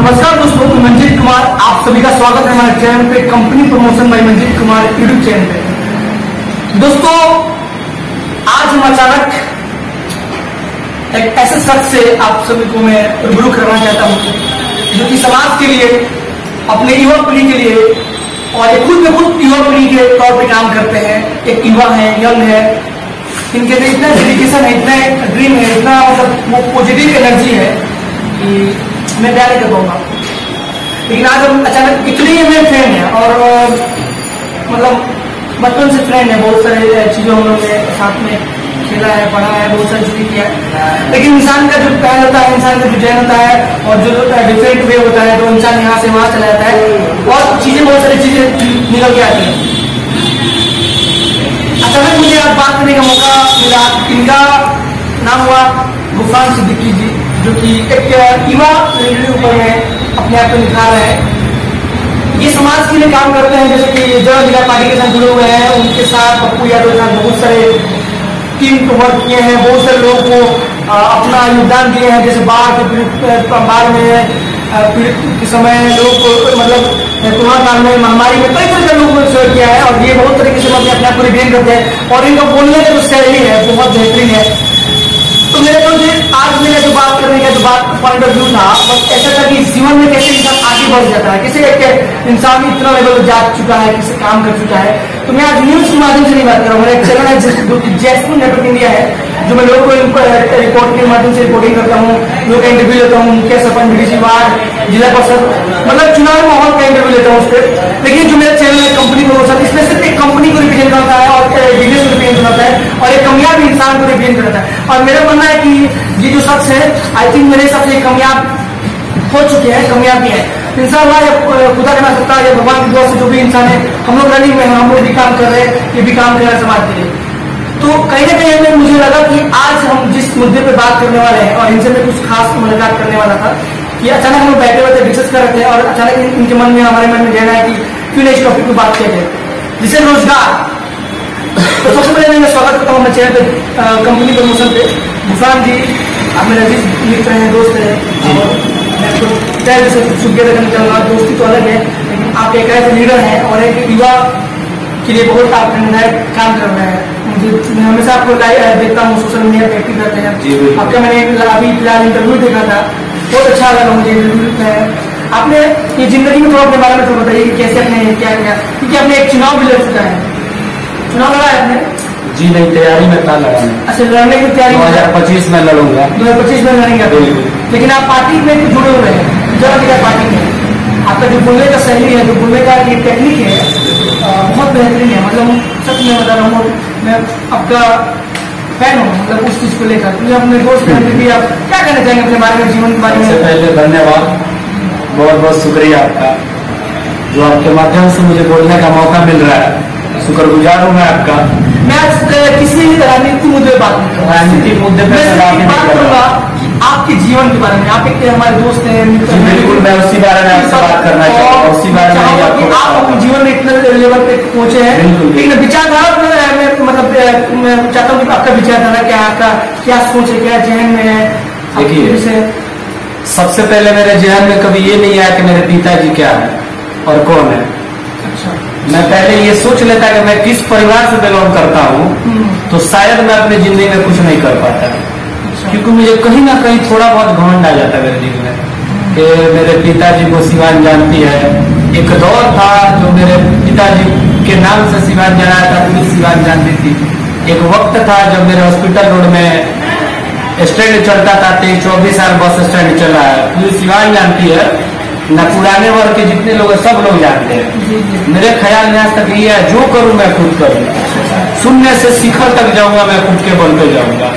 नमस्कार दोस्तों, मैं मंजीत कुमार, आप सभी का स्वागत है हमारे चैनल पे company promotion by Manjeet Kumar YouTube channel पे। दोस्तों, आज हम अचानक एक ऐसे शख्स से आप सभी को मैं रूबरू करना चाहता हूँ जो कि समाज के लिए, अपने युवा पीढ़ी के लिए और एक खुद में खुद युवा पीढ़ी के तौर पे काम करते हैं। एक युवा है, यंग है, इनके अंदर इतना डेडिकेशन है, इतना ड्रीम है, इतना मतलब वो पॉजिटिव एनर्जी है कि मैं प्यार नहीं कर पाऊंगा। लेकिन आज हम अचानक इतने ही मेरे फ्रेंड हैं और मतलब बचपन से फ्रेंड है, बहुत सारे चीजों हम लोग ने साथ में खेला है, पढ़ा है, बहुत सारी चीजें किया है। लेकिन इंसान का जो प्यार होता है, इंसान का जो चयन होता है और जो डिफरेंट वे होता है, तो इंसान यहाँ से वहां चला जाता है और चीजें, बहुत सारी चीजें निकल के आती है। अचानक मुझे आज बात करने का मौका मिला। इनका नाम हुआ गुफरान सिद्दीकी जी, जो कि एक युवा रेडियो पर है, अपने आप को निखार रहे हैं। ये समाज के लिए काम करते हैं, जैसे कि जन अधिकार पार्टी के साथ जुड़े हुए हैं, उनके साथ पप्पू यादव के साथ बहुत सारे टीम वर्क किए हैं, बहुत सारे लोगों को अपना योगदान दिए हैं। जैसे बाढ़ में पीड़ित के समय लोगों को, मतलब कोरोना काल में, महामारी में कई तरह के लोगों को सहयोग किया है और ये बहुत तरीके से अपने आप को रिप्रेजेंट करते हैं और इनका बोलने का जो शैली है बहुत बेहतरीन है। तो मेरे को आज मेरा जो बात करने का जो बात पॉइंट ऑफ व्यू था, बस ऐसा था कि जीवन में कैसे इंसान आगे बढ़ जाता है, कैसे एक इंसान इतना लेवल जा चुका है, कैसे काम कर चुका है। तो मैं आज न्यूज के माध्यम से नहीं बात कर रहा हूँ। मेरा एक चैनल है जो कि जैस्मिन नेटवर्क इंडिया है, जो मैं लोगों को रिपोर्ट के माध्यम से रिपोर्टिंग करता हूँ, लोगों का इंटरव्यू लेता हूँ, मुख्य सरपंच, बीडीसी, वार्ड, जिला परिषद, मतलब चुनावी माहौल का इंटरव्यू लेता हूँ उस पर। लेकिन जो मेरा चैनल है कंपनी प्रमोशन, इसमें सिर्फ एक कंपनी को रिप्रेजेंट करता है और बिजनेस को रिप्रेजेंट करता है और एक कामयाब इंसान को रिप्रेजेंट करता है। और मेरा मानना है कि ये जो शख्स है, आई थिंक मेरे हिसाब से कामयाब हो चुके हैं, कामयाबी है इंशाअल्लाह। या खुदा का सकता है या भगवान की दुआ से जो भी इंसान है, हम लोग रनिंग में, हम लोग भी काम कर रहे हैं, ये भी काम कर रहे हैं समाज के लिए। तो कहीं ना कहीं में मुझे लगा कि आज हम जिस मुद्दे पे बात करने वाले हैं और इनसे मैं कुछ खास मुलाकात करने वाला था कि अचानक हम लोग बैठे हुए थे, डिस्कस कर रहे थे और अचानक इनके मन में, हमारे मन में रहना है कि क्यों नहीं इस टॉपिक पर बात किया जाए, जिसे रोजगार। तो सबसे पहले मैं स्वागत करता हूँ अपने चैनल पे कंपनी प्रमोशन पे। गुफरान जी, आप मेरे अजीज मित्र हैं, दोस्त हैं और मैं आपको तय से शुक्रिया करना चाहूँगा। दोस्ती तो अलग है, लेकिन आप एक ऐसे लीडर हैं और एक युवा के लिए बहुत आप निर्णायक काम कर रहे हैं। मैं हमेशा आपको देखता हूँ, सोशल मीडिया पे एक्टिव रहते हैं। आपका मैंने अभी फिलहाल इंटरव्यू देखा था, बहुत अच्छा लगा मुझे इंटरव्यू। आपने ये जिंदगी में थोड़ा अपने बारे में तो बताइए कि कैसे आपने क्या किया, क्योंकि आपने एक चुनाव भी लड़ चुका है। चुनाव लड़ा है आपने? जी नहीं, तैयारी में था लड़ाने। अच्छा, लड़ने की तैयारी 2025 में लड़ूंगा। 2025 में लड़ेंगे आप? लेकिन आप पार्टी में जुड़े हुए हैं, जन अधिकार पार्टी में। आपका जो बोलने का शैली है, जो बोलने का ये टेक्निक है, बहुत बेहतरीन है। मतलब सच में बता रहा हूँ, मैं आपका फैन हूँ, मतलब उस चीज को लेकर। तो अपने दोस्त हैं भी, आप क्या कहना चाहेंगे अपने बारे में, जीवन के बारे में? सबसे पहले धन्यवाद, बहुत बहुत शुक्रिया आपका, जो आपके माध्यम से मुझे बोलने का मौका मिल रहा है। शुक्रगुजार हूँ मैं आपका। मैं आज किसी राजनीतिक मुद्दे पर बात नहीं करूँगा, राजनीतिक मुद्दे पर बात करूँगा आपके जीवन के बारे में। आप एक हमारे दोस्त हैं, बिल्कुल, मैं उसी बारे में आपसे बात करना चाहूँगा। उसी बारे में आप अपने जीवन में इतने लेवल पे पहुंचे हैं, लेकिन विचारधारा में, मतलब मैं चाहता हूँ कि आपका विचारधारा क्या है, आपका क्या सोच है, क्या जहन में है? देखिए, सबसे पहले मेरे जहन में कभी ये नहीं आया कि मेरे पिताजी क्या है और कौन है। अच्छा, मैं पहले ये सोच लेता कि मैं किस परिवार से बिलोंग करता हूँ, तो शायद मैं अपनी जिंदगी में कुछ नहीं कर पाता। अच्छा। क्योंकि मुझे कहीं ना कहीं थोड़ा बहुत घमंड आ जाता मेरे दिल में कि मेरे पिताजी को सिवान जानती है। एक दौर था जो मेरे पिताजी के नाम से सिवान जाना था, पूरी सिवान जानती थी। एक वक्त था जब मेरे हॉस्पिटल रोड में स्टैंड चलता था, 23-24 साल बस स्टैंड चला है, पूरी सिवान जानती है न, पुराने वर्ग के जितने लोग हैं सब लोग जानते हैं। मेरे ख्याल में आज तक ये है, जो करूं मैं खुद करूं, शून्य से शिखर तक जाऊंगा, मैं खुद के बनते जाऊंगा।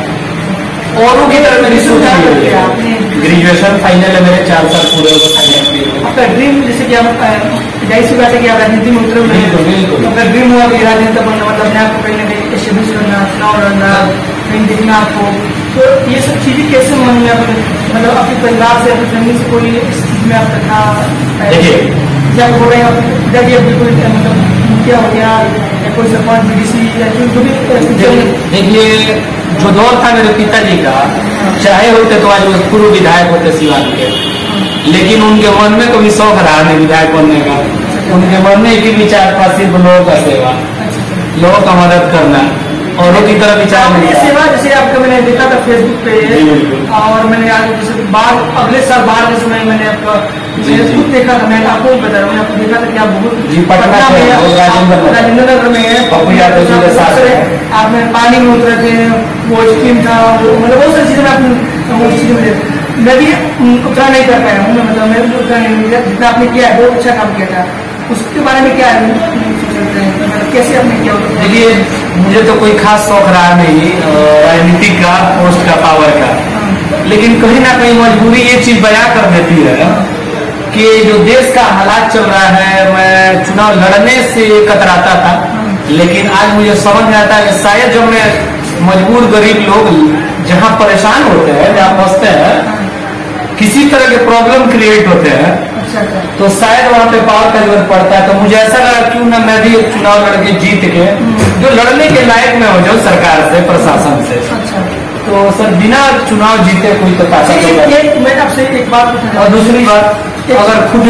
औरों की तरफ मेरी सोच नहीं है। ग्रेजुएशन फाइनल है मेरे, 4 साल पूरे हो गए। आपका ड्रीम, जैसे कि आप जाहिर सी बात है कि आप राजनीति में उतरे हुए हैं, आपका ड्रीम हुआ कि राजनीति बनना, मतलब अपने आपको कहीं ना कहीं एस्टेब्लिश करना, चुनाव लड़ना, कहीं दिखना आपको। तो ये सब चीजें कैसे मन में, मतलब अपने परिवार से, अपनी फैमिली से कोई इस चीज में आप रखा? देखिए, जब हो रहे हैं पिताजी, बिल्कुल मतलब मुखिया हो गया या कोई सरपंच, बीडीसी या जो भी। देखिए, जो दौर था मेरे पिताजी का, चाहे होते तो आज वो पूर्व विधायक होते सिवान के, लेकिन उनके मन में कभी शौक रहा नहीं विधायक बनने का। उनके मन में एक ही विचार था, सिर्फ लोगों का सेवा, लोगों का मदद करना, औरों की तरफ विचार नहीं था। सेवा जैसे आपका मैंने देखा था फेसबुक पे, और मैंने आज जैसे बाढ़ अगले साल बाढ़ के समय मैंने आपका फेसबुक देखा था, मैं आपको बता रहा हूँ, आपको देखा था कि आप बहुत पटना में राजेंद्र नगर में आपने पानी में उतरे थे, वो स्कीम था, मतलब बहुत सारी चीजें मैं भी उतना नहीं कर पाया हूँ, मतलब मैं भी उतना नहीं, जितना आपने किया है बहुत अच्छा काम किया था। उसके बारे में क्या है, कैसे आपने किया? देखिए, मुझे तो कोई खास शौक रहा नहीं राजनीतिक का, पोस्ट का, पावर का, लेकिन कहीं ना कहीं मजबूरी ये चीज बयां कर देती है कि जो देश का हालात चल रहा है, मैं चुनाव लड़ने से कतराता था, लेकिन आज मुझे समझ में आता है कि शायद जब मैं मजबूर गरीब लोग जहाँ परेशान होते हैं, जहाँ फंसते हैं, किसी तरह के प्रॉब्लम क्रिएट होते हैं, तो शायद वहाँ पे पावर का जरूरत पड़ता है। तो मुझे ऐसा लगा क्यों ना मैं भी एक चुनाव लड़के जीत के जो लड़ने के लायक में हो जाऊँ सरकार से, प्रशासन से। तो सर बिना चुनाव जीते कोई तो ताकत होगा। मैं आपसे एक बात, और दूसरी बात, अगर खुद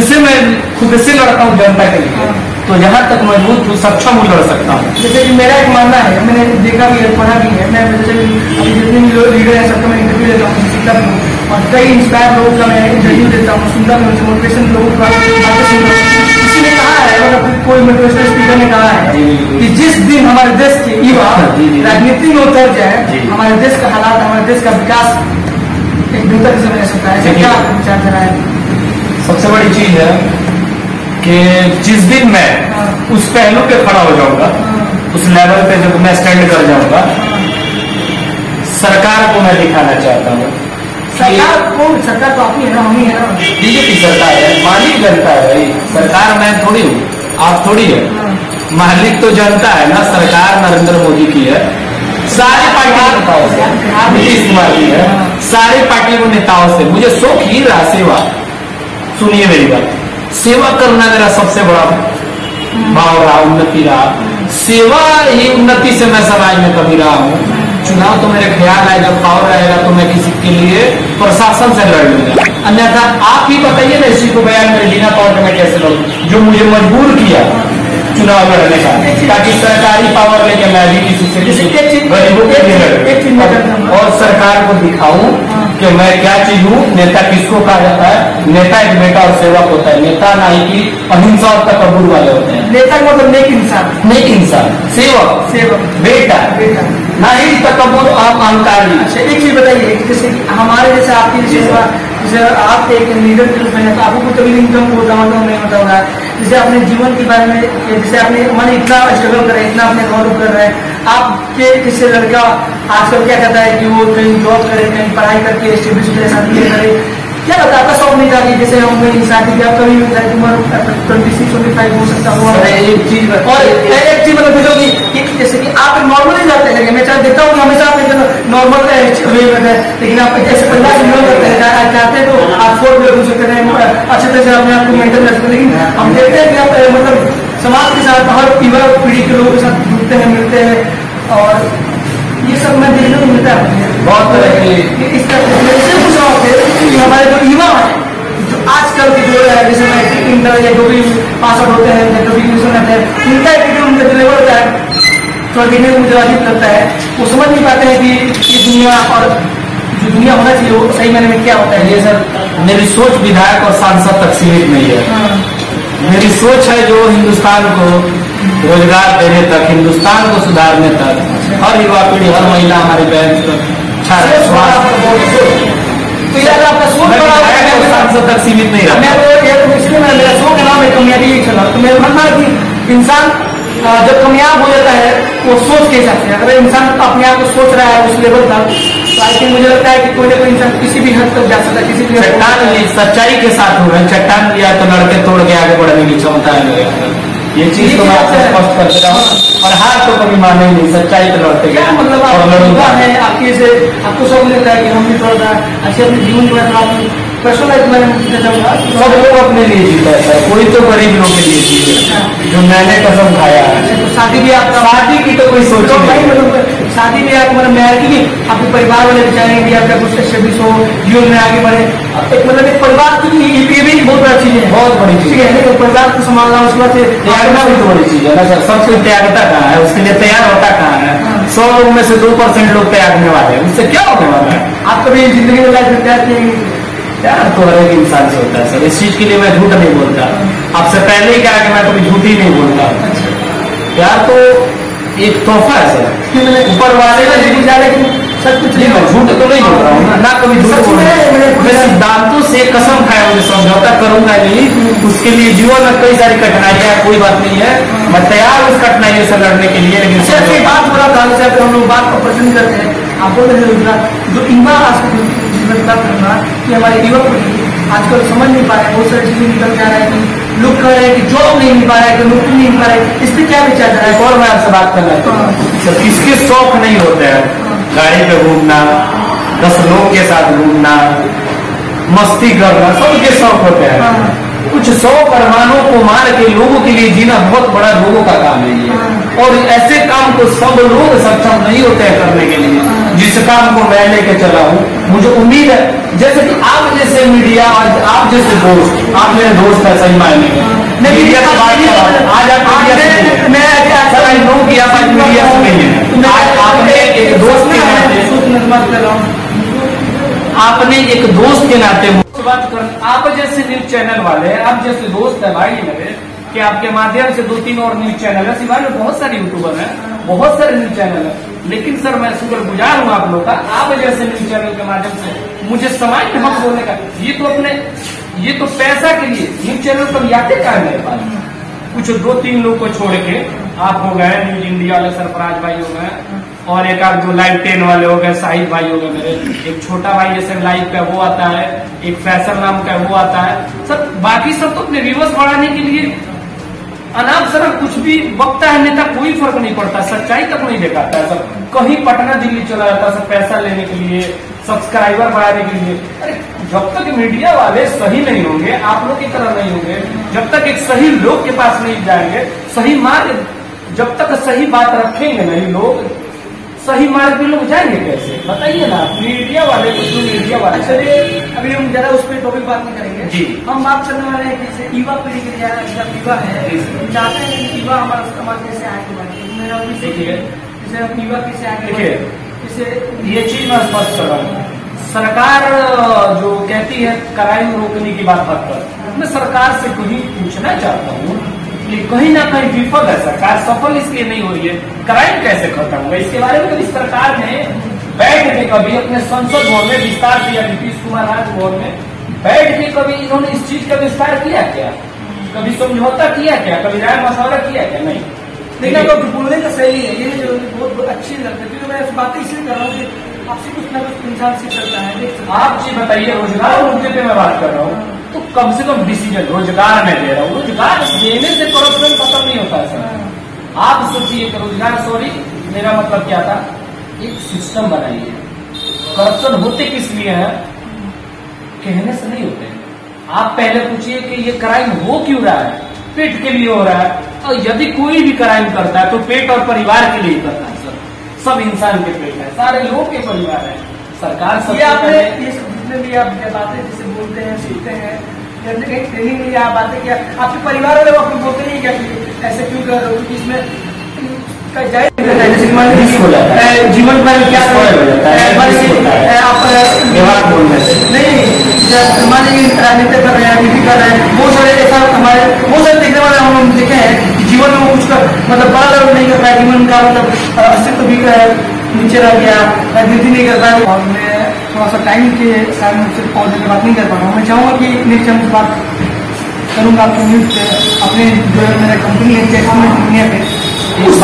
से लड़ता हूँ जनता के लिए, तो जहाँ तक मजबूत हूँ, सक्षम हूँ, लड़ सकता हूँ। जैसे कि मेरा एक मानना है, मैंने देखा भी है, पढ़ा भी है, मैं जैसे अभी जितने भी लोग लीडर हैं सबका मैं इंटरव्यू देता हूँ, सीखता भी हूँ, और कई इंस्पायर लोगों का मैं इंटरव्यू देता हूँ, सुनता भी हूँ, मोटिवेशन लोगों का बातें सुनता हूँ। किसी ने कहा है, मतलब कोई मोटिवेशनल स्पीकर ने कहा है कि जिस दिन हमारे देश के युवा राजनीति में उतर जाए, हमारे देश का हालात, हमारे देश का विकास एक बेहतर किस्म में सकता है। क्या विचारधारा है? सबसे बड़ी चीज है कि जिस दिन मैं उस पहलू पे खड़ा हो जाऊंगा, उस लेवल पे जब मैं स्टैंड कर जाऊंगा, सरकार को मैं दिखाना चाहता हूँ। सरकार तो आपकी है ना, हम ही है ना, बीजेपी सरकार है, मालिक जनता है भाई, सरकार मैं थोड़ी हूँ, आप थोड़ी है, मालिक तो जनता है ना। सरकार नरेंद्र मोदी की है, सारे पार्टी नेताओं से, नीतीश कुमार की है, सारे पार्टी के नेताओं से। मुझे शौक ही रहा सेवा, सुनिए मेरी बात, सेवा करना मेरा सबसे बड़ा भाव रहा, उन्नति रहा, सेवा ही उन्नति से मैं समाज में कभी रहा हूँ। चुनाव तो मेरे ख्याल है जब पावर रहेगा तो मैं किसी के लिए प्रशासन से लड़ लूंगा, अन्यथा आप ही बताइए ना इसी को बयान मेरे बिना पावर में कैसे लड़ूं, जो मुझे मजबूर किया चुनाव लड़ने का, ताकि सरकारी पावर लेके मैं भी किसी से गरीबों के लिए लड़ूं और सरकार को दिखाऊं कि मैं क्या चीज हूँ। नेता किसको कहा जाता है? नेता एक बेटा और सेवक होता है। नेता ना ही की अहिंसा और तकब्बुर वाले होते हैं। नेता का मतलब नेक इंसान, नेक इंसान, सेवक बेटा, ना ही तकब्बुर और अहंकार। अच्छा एक चीज बताइए, जैसे हमारे जैसे आपकी जैसे आप एक लीडर के रूप में, तो आपको कभी इनकम होता नहीं होता होगा, जैसे अपने जीवन के बारे में, जैसे आपने मन इतना स्ट्रगल कर रहे हैं, इतना अपने गौरव कर रहे हैं, आपके जैसे लड़का आजकल क्या कहता है कि वो कहीं जॉब करे, कहीं पढ़ाई करके स्टेबिलिटी शादी करे, क्या लगता है आपका शौक नहीं था कि जैसे हम शादी की आप कभी भी उम्र 26-25 हो सकता हुआ? एक चीज और एक चीज मतलब कि जैसे कि आप नॉर्मली जाते हैं, मैं चाहे देखता हूँ हमेशा आप नॉर्मल वे में है, लेकिन आप जैसे 50 मिनट करते हैं, चाहते हैं तो आप 4 भी घूम सकते हैं, अच्छे तरह से अपने आप को मेंटेन रख सकते हैं। लेकिन हम देखते हैं कि आप मतलब समाज के साथ हर युवा पीढ़ी के लोगों के साथ जुड़ते हैं, मिलते हैं, और ये सब मैं देखने को मिलता है बहुत तरह की। इसका हमारे जो युवा है, जो आजकल के जो है, जैसे मैट्रिक इंटर या जो भी पास आउट होते हैं या जो भी ट्यूशन रहते हैं, इनका एटीट्यूड उनका जो लेवल होता है थोड़ा देखने को मुझे अजीब लगता है। वो समझ नहीं पाते हैं कि ये दुनिया और जो दुनिया होना चाहिए वो सही मायने में क्या होता है। ये सर मेरी सोच विधायक और सांसद तक सीमित नहीं है। मेरी सोच है जो हिंदुस्तान को रोजगार देने तक, हिंदुस्तान को सुधारने तक, हर युवा पीढ़ी, हर महिला हमारी बहन तो यार आपका सोच सांसद तक सीमित नहीं रहा। इसलिए मेरा शो का नाम है कामयाबी चला। तो मेरा मानना है कि इंसान जब कामयाब हो जाता है वो सोच के हिसाब से, अगर इंसान अपने आप को सोच रहा है उस लेवल तक, तो आई थिंक मुझे लगता है कि कोई ना कोई इंसान किसी भी हद तक जा सकता है। किसी भी चट्टान सच्चाई के साथ हो रहे हैं, चट्टान लिया तो लड़के तोड़ के आगे बढ़ने की क्षमता है मेरे अंदर। ये चीज तो मैं आपको स्पष्ट कर देता हूँ, और हार तो कभी माने नहीं, सच्चाई तो लड़ते क्या मतलब आप है आपके से आपको सब लगता है कि हम भी थोड़ा सा अच्छे अपने जीवन के बारे में पर्सनलाइज मैंने पूछना चाहूँगा। सब लोग अपने लिए जीता है, कोई तो गरीब लोग के लिए जीते जो मैंने कसम खाया है। शादी भी आपका, शादी की तो कोई सोच नहीं, मतलब शादी में आप मतलब मैरिज की आपके परिवार वाले भी चाहेंगे कि आपका कुछ सर्विस हो, जीवन में आगे बढ़े। एक मतलब एक परिवार की ये भी बहुत बड़ा चीज है, बहुत बड़ी चीज है। लेकिन परिवार को संभालना, उसके बाद त्यागना भी तो बड़ी चीज है ना सर। सब कोई त्यागता कहाँ है, उसके लिए तैयार होता कहाँ है? 100 लोग में से 2% लोग त्यागने वाले हैं, उससे क्या होने वाला है? आप कभी जिंदगी में लाइफ में त्याग किए? प्यार तो हर एक इंसान से होता है सर, इस चीज के लिए मैं झूठ नहीं बोलता। आपसे पहले ही कहा कि मैं कभी झूठ ही नहीं बोलता। प्यार तो एक तोहफा है सर, ऊपर वाले का जीवन जाने की सब कुछ नहीं। मैं झूठ तो नहीं बोल रहा हूँ ना, कभी झूठ बोल रहा हूँ। मैं सिद्धांतों से कसम खाया, मुझे समझौता करूंगा नहीं। उसके लिए जीवन में कई सारी कठिनाइयां, कोई बात नहीं है, मैं तैयार उस कठिनाइयों से लड़ने के लिए। लेकिन सिर्फ एक बात बोला था, जैसे हम लोग बात को पसंद करते हैं, आप बोल रहे हैं जो युवा करना कि हमारे युवक आजकल समझ नहीं पा रहे, बहुत सारी चीजें निकल जा रहा है कि लोग कह रहे हैं कि जॉब नहीं मिल पा रहा है, कि नौकरी नहीं मिल पा रहा है, इस पर क्या विचार है? और मैं आपसे बात करना चाहता हूँ सर, किसके शौक नहीं होते हैं? गाड़ी पे घूमना, 10 लोग के साथ घूमना, मस्ती करना, सबके शौक होते हैं। कुछ 100 अरमानों को मार के लोगों के लिए जीना बहुत बड़ा लोगों का काम है ये। और ऐसे काम को सब लोग सक्षम नहीं होते हैं करने के लिए, जिस काम को मैं लेके चला हूँ। मुझे उम्मीद है जैसे कि आप जैसे मीडिया, आप जैसे दोस्त, आप मेरे दोस्त है सही मायने में, मीडिया की बात कर, आज आप मीडिया से नहीं है। आपने एक दोस्त के नाते, आपने एक दोस्त के नाते बात कर, आप जैसे न्यूज चैनल वाले, आप जैसे दोस्त है भाई मेरे, कि आपके माध्यम से 2-3 और न्यूज चैनल है, सिवाय में बहुत सारे यूट्यूबर हैं, बहुत सारे न्यूज चैनल है। लेकिन सर मैं शुक्रगुजार हूँ आप लोग का, आप जैसे न्यूज चैनल के माध्यम से मुझे समाज में हक बोलने का। ये तो पैसा के लिए न्यूज चैनल कभी आते क्या है मेरे पास? कुछ 2-3 लोग को छोड़ के आप हो गए, न्यूज इंडिया वाले सरफराज भाई हो गए, और एक आध जो लाइव 10 वाले हो गए, शाहिद भाई हो गए मेरे, एक छोटा भाई जैसे लाइव का वो आता है, एक फैसल नाम का वो आता है सर। बाकी सब तो अपने व्यूअर्स बढ़ाने के लिए अनाप शनाप कुछ भी बकता है नेता, कोई फर्क नहीं पड़ता, सच्चाई तक नहीं दिखाता है सर। कहीं पटना दिल्ली चला जाता है सर पैसा लेने के लिए, सब्सक्राइबर बढ़ाने के लिए। अरे जब तक मीडिया वाले सही नहीं होंगे, आप लोग की तरह नहीं होंगे, जब तक एक सही लोग के पास नहीं जाएंगे, सही मार्ग, जब तक सही बात रखेंगे नहीं लोग, सही मार्ग पे लोग जाएंगे कैसे? बताइए ना। मीडिया वाले कुछ मीडिया वाले। चलिए अभी हम जरा उस पर टॉपिक बात नहीं करेंगे जी। हम बात करने वाले हैं जैसे युवा पीढ़ी के लिए, युवा है, चाहते हैं कि युवा हमारा समाज कैसे आगे बढ़े। देखिए जैसे हम युवा कैसे आगे बढ़े, जैसे ये चीज मैं स्पष्ट कर रहा हूँ। सरकार जो कहती है क्राइम रोकने की बात कर, मैं सरकार से कहीं पूछना चाहता हूँ, कहीं ना कहीं विफल है सरकार, सफल इसलिए नहीं हो रही है। क्राइम कैसे खत्म होगा, इसके बारे में कभी सरकार ने बैठ के कभी अपने संसद भवन में विस्तार किया, नीतीश कुमार राजभवन में बैठ के कभी इन्होंने इस चीज का विस्तार किया क्या? कभी समझौता किया क्या? कभी राय मशवरा किया क्या? नहीं। लेकिन आपको बोलने का सही है, ये जो बहुत अच्छी लगती है, क्योंकि मैं इस बात इसलिए कर रहा हूँ कि आपसे कुछ ना कुछ इंसान सीख सकता है। आप जी बताइए, रोजगार मुद्दे पे मैं बात कर रहा हूँ, तो कम से कम डिसीजन रोजगार में दे रहा हूँ। रोजगार देने से करप्शन खत्म नहीं होता है सर। आप सोचिए कि रोजगार, सॉरी मेरा मतलब क्या था, एक सिस्टम बनाइए। करप्शन होते किस लिए है? कहने से नहीं होते। आप पहले पूछिए कि ये क्राइम हो क्यों रहा है? पेट के लिए हो रहा है, और यदि कोई भी क्राइम करता है तो पेट और परिवार के लिए करता है सर। सब इंसान के पेट है, सारे लोग के परिवार है। सरकार सब जितने भी आप बातें जैसे बोलते हैं, सीखते हैं, कहीं ट्रेनिंग में आप बातें किया, आपके परिवार वाले आपको बोलते नहीं क्या ऐसे क्यों कर रहे हो? क्योंकि इसमें जीवन पर क्या आप नहीं मान लीजिए राजनीति कर रहे हैं, नीति कर रहे हैं, बहुत सारे ऐसा हमारे बहुत सारे देखने वाले हम लोग देखे हैं कि जीवन में वो कुछ मतलब बड़ा लेवल नहीं कर पाया, जीवन का मतलब अस्तित्व भी नीचे रह गया, राजनीति नहीं कर पाया। और मैं थोड़ा सा टाइम के कारण सिर्फ पौधे की बात नहीं कर पा रहा हूँ। मैं चाहूँगा कि नेक्स्ट टाइम बात करूँगा आपको न्यूज पे, अपने जो मेरा कंपनी है दुनिया पे, उस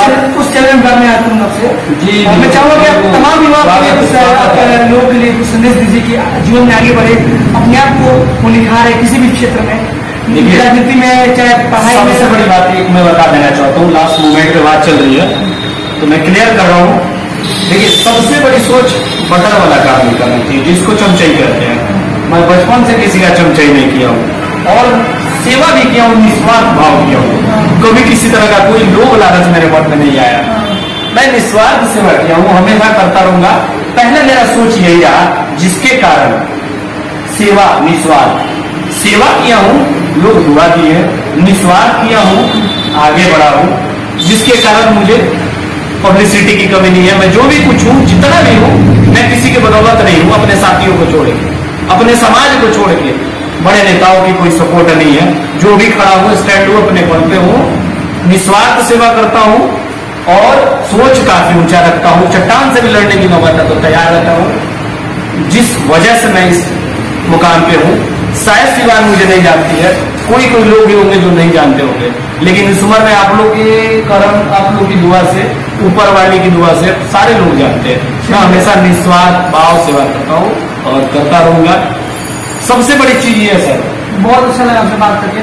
चैनल में मैं आता हूँ आपसे जी। मैं चाहूँगा कि आप तमाम युवा लोगों के लिए कुछ संदेश दीजिए कि जीवन में आगे बढ़े, अपने आप को निखारे किसी भी क्षेत्र में, राजनीति में चाहे पढ़ाई में। सबसे बड़ी बात एक मैं बता देना चाहता हूँ, लास्ट मोमेंट पे बात चल रही है तो मैं क्लियर कर रहा हूँ। देखिए सबसे बड़ी सोच बटर वाला काम नहीं करना चाहिए, जिसको चमचाई कहते हैं। मैं बचपन से किसी का चमचाई नहीं किया हूँ और सेवा भी किया हूँ, निस्वार्थ भाव किया हूँ। कभी किसी तरह का कोई लोभ लालच मेरे मन में नहीं आया। मैं निस्वार्थ सेवा किया हूँ, हमेशा करता रहूंगा। पहले मेरा सोच यही रहा, जिसके कारण सेवा निस्वार्थ सेवा किया हूँ, लोग दुआ दिए, निस्वार्थ किया हूँ, आगे बढ़ा हूँ, जिसके कारण मुझे पब्लिसिटी की कमी नहीं है। मैं जो भी कुछ हूँ, जितना भी हूँ, मैं किसी के बदौलत नहीं हूँ, अपने साथियों को छोड़ के, अपने समाज को छोड़ के, बड़े नेताओं की कोई सपोर्ट नहीं है। जो भी खड़ा हूँ, स्टैंड हूँ, अपने पद पे हूँ, निस्वार्थ सेवा करता हूँ और सोच काफी ऊंचा रखता हूँ। चट्टान से भी लड़ने की नौबत है तो तैयार रहता हूँ। जिस वजह से मैं इस मुकाम पे हूँ, शायद सिवान मुझे नहीं जानती है, कोई कोई लोग भी होंगे जो नहीं जानते होंगे, लेकिन इस उम्र में आप लोग के कर्म, आप लोग की दुआ से, ऊपर वाले की दुआ से सारे लोग जानते हैं। मैं हमेशा निस्वार्थ भाव सेवा करता हूँ और करता रहूंगा। सबसे बड़ी चीज ये है सर। बहुत अच्छा लगा आपसे बात करके।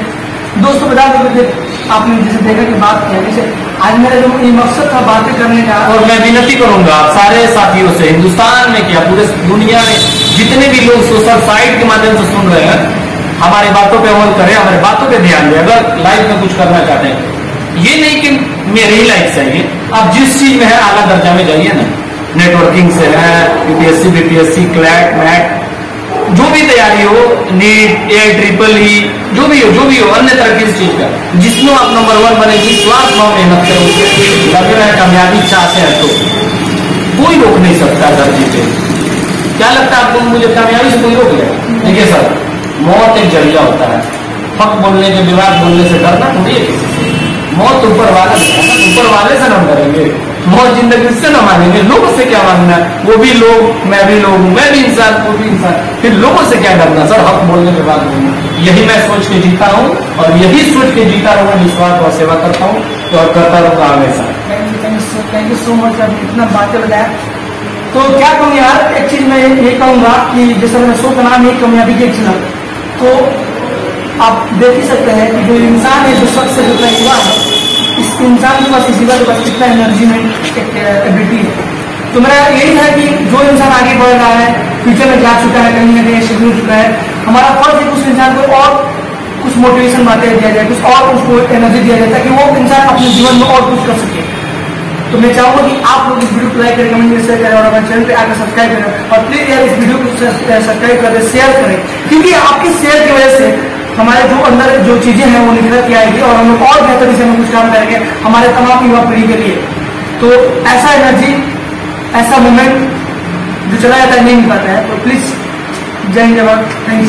दोस्तों बता दो, आपने जैसे देखा कि बात किया, जैसे आज मेरा जो ये मकसद था बातें करने का, और मैं विनती करूंगा सारे साथियों से, हिंदुस्तान में क्या पूरे दुनिया में जितने भी लोग सोशल साइट के माध्यम से सुन रहे हैं, हमारी बातों पे अमल करें, हमारे बातों पे ध्यान दें। अगर लाइफ में कुछ करना चाहते हैं, ये नहीं कि मेरी ही लाइफ चाहिए, आप जिस चीज में है आला दर्जा में जाइए ना। नेटवर्किंग से है, यूपीएससी, बीपीएससी, क्लैट, मैट, जो भी तैयारी हो, नीट, AIEEE, जो भी हो, अन्य तरह की चीज का, जिसमें आप नंबर 1 बनेगी, स्वार्थ भाव मेहनत करोगे, लग रहा है कामयाबी चाहते हैं तो कोई रोक नहीं सकता सर जी पे। क्या लगता है आपको, मुझे कामयाबी से कोई रोक ले? देखिए सर, मौत एक जरिया होता है। हक बोलने के, विवाद बोलने से डरना थोड़ी है किसी से। मौत ऊपर वाला है, ऊपर वाले से न डरेंगे, मौत जिंदगी से न मानेंगे, लोगों से क्या मानना है? वो भी लोग, मैं भी लोग, मैं भी इंसान, वो भी इंसान, फिर लोगों से क्या डरना सर? हक बोलने के बाद बोलना, यही मैं सोच के जीता हूँ और यही सोच के जीता रहूंगा। निस्वार्थ और सेवा करता हूँ और करता रहूंगा हमेशा। थैंक यू सो मच, आपने इतना बातें बताया। तो क्या कहूँ यार, एक चीज मैं ये कहूंगा कि जैसे मैंने शो का नाम है कामयाबी के चैनल, तो आप देख ही सकते हैं कि जो इंसान है, जो शख्स है, जो युवा है, इस इंसान के पास, इस युवा के पास कितना एनर्जी में एक एबिलिटी है। तो मेरा यही है कि जो इंसान आगे बढ़ रहा है, फ्यूचर में जा चुका है, कहीं ना कहीं शिफ्ट हो चुका है, हमारा फर्ज है उस इंसान को और कुछ मोटिवेशन बातें दिया जाए, कुछ और उसको एनर्जी दिया जाए, ताकि वो इंसान अपने जीवन में और कुछ कर सके। तो मैं चाहूंगा कि आप लोग इस वीडियो को लाइक करें, कमेंट में शेयर करें और हमारे चैनल पे आकर सब्सक्राइब करें। और प्लीज यार इस वीडियो को सब्सक्राइब करें, शेयर करें, क्योंकि आपके शेयर की वजह से हमारे जो अंदर जो चीजें हैं वो निकल के आएगी और हम लोग और बेहतर दिशा में कुछ काम करेंगे हमारे तमाम युवा पीढ़ी के लिए। तो ऐसा एनर्जी, ऐसा मोमेंट जो चला जाता है नहीं मिल पाता है। तो प्लीज जय हिंद, थैंक यू।